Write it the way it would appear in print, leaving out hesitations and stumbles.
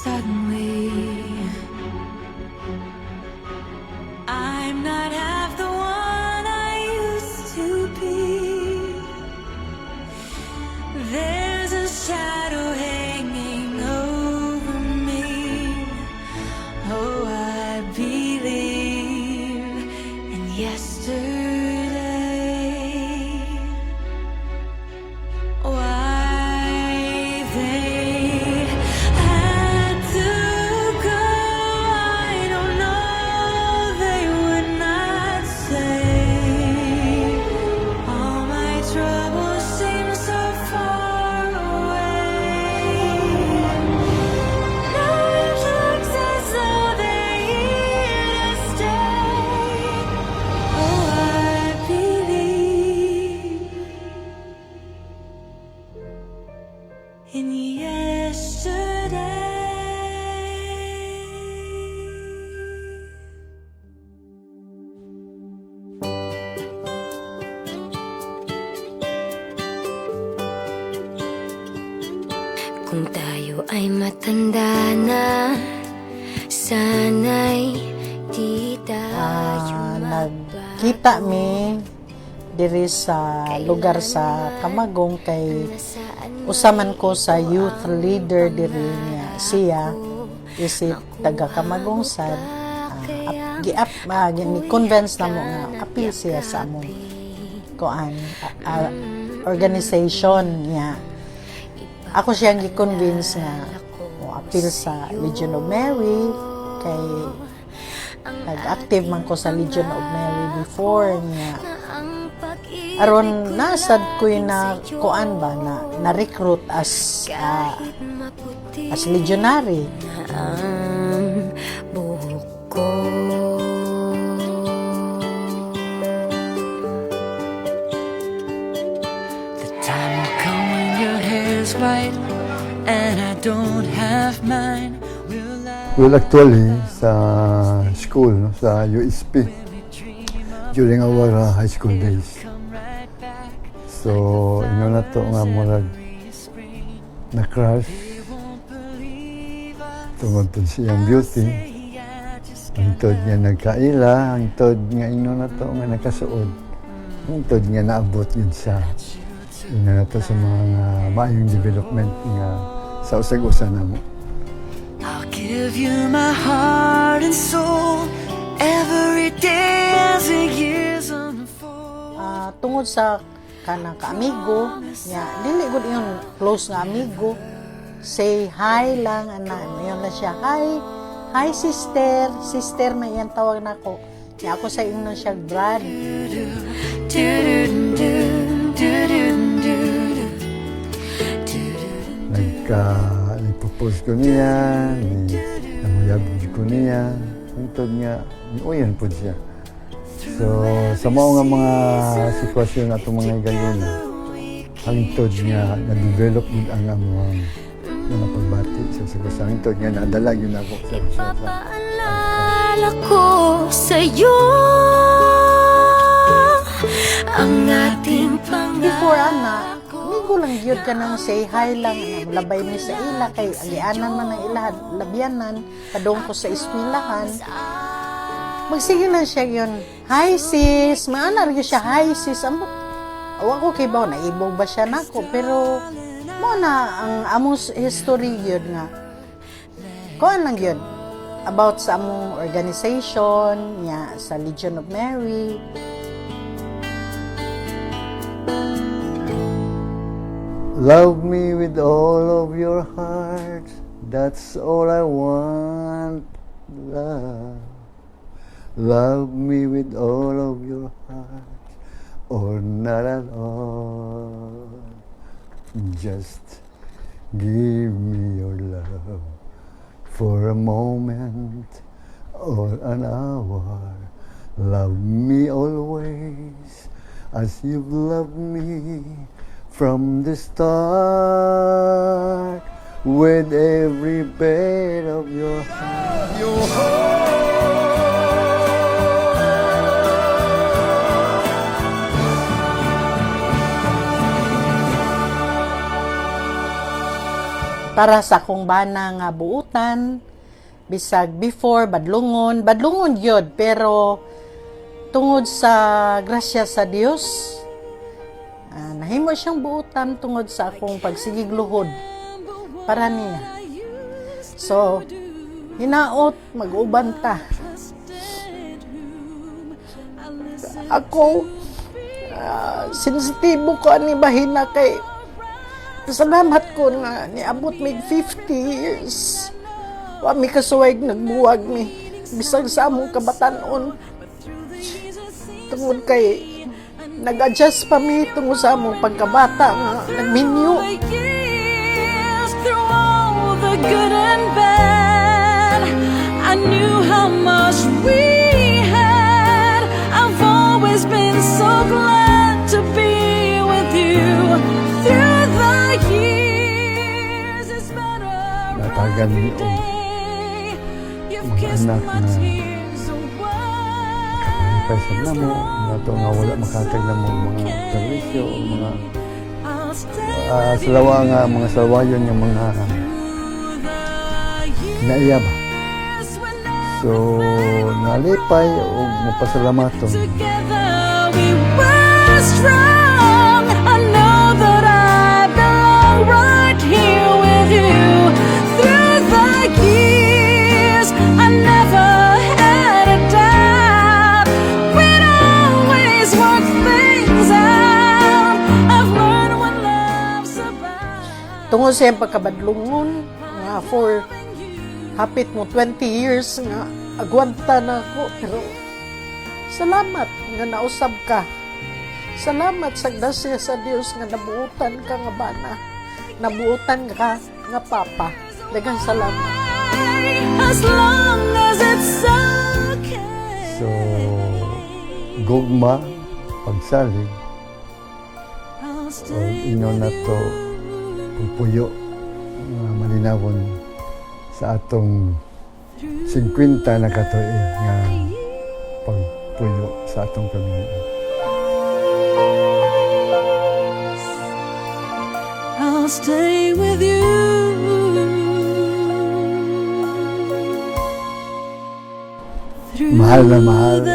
Suddenly, I'm not half the one I used to be. There's a shadow hanging over me. Oh, I believe in yesterday. Why they had to go, I don't know. They would not say. All my troubles seem so far away. Now it looks as though they're here to stay. Oh, I believe in yesterday. Kung tayo ay matanda na, sana'y di tayo Nagkita mi diri sa lugar sa Camagong kay usaman ko sa youth leader diri niya. Siya isip taga Camagong sad ni-convince na mo nga appeal siya sa among kuan organization niya. Ako siyang gi-convince nga appeal sa Legion of Mary kay nag-active man ko sa Legion of Mary before niya. Aron nasad ko na kuan ba na recruit as legionary. Ang buhok ko. The time will come when your hair's white and I don't have mine. Well, actually, sa school, no, sa USP, during our high school days. So, ino na to nga murag na-crush tungod po siyang beauty. Ang tod niya nagkaila, ang tod nga ino na to nga nakasuod. Ang tod nga naabot yun sa ino na to sa mga maayong development nga sa usag-usa na mo. I'll give you my heart and soul every day as the years unfold. Tungod sa kanang ka-amigo niya, dili gud yung close nga amigo, say hi lang ana, mayon na siya, hi sister may iyang tawag nako. Niya ako sa ingon siya Brad. Nagpo-post ko niya, namuyabog ko niya, ang tod nga, uyan po siya. So, sa mga sitwasyon na itong mga gayuna, ang tod nga, na-develop din ang among mga pagbati sa hangtod nga, nadalag yun ako sa Ipapaalala ko sa'yo ang ating Before ana, amigo lang gyud ka nang say hi lang, labay mi sa ila kay agianan man ang ilahan, labyanan, padung ko sa eskwelahan. Magsige na siya yun, hi sis, maanar yun siya, hi sis, awa ko kay ba, naibog ba siya nako, pero mo na ang among history yun nga, kuan lang yun, about sa among organization, niya, sa Legion of Mary. Love me with all of your heart, that's all I want, love. Love me with all of your heart, or not at all. Just give me your love for a moment or an hour. Love me always as you've loved me from the start, with every beat of your heart. para sa akong bana nga buutan, bisag before badlungon gyud, pero tungod sa grasya sa Dios, nahimo siyang buutan tungod sa akong pagsigig luhod para niya. So hinaot mag-uban ta. Ako sensitibo ko ani bahina kay salamat ko nga niabot mig 50 years. Wa mi kasuway nagbuwag mi bisag sa among kabatanon. Tungod kay nag-adjust pa mi tungod sa among pagkabata nga nagminyo. Through all the good and bad, I knew how much we had. I've always been so glad to be with you through the years. It's better Natagan ni every day. You've kissed anak my na tears away. Paisag na mo, nato nga wala makatag na mo mga servisyo, mga I'll stay salawa nga, mga salawayon yung mga naiya ba. So, nalipay o mapasalamaton. together we were strong. I know that I belong right here with you. Through the years, I never had a doubt. We'd always work things out. I've learned what love's about. Tungod sa iyang pagkabadlungon nga for hapit mo 20 years nga agwanta na ako, pero salamat nga nausab ka. Salamat sa grasya sa Dios nga nabuutan ka nga bana, nabuutan ka nga papa. Daghang salamat. As long as it's okay. So, gugma, pagsalig, I'll o stay inyo na to pagpuyo nga malinawon sa atong 50 na katuig nga pagpuyo sa atong pamilya. I'll stay with you. Mahal na mahal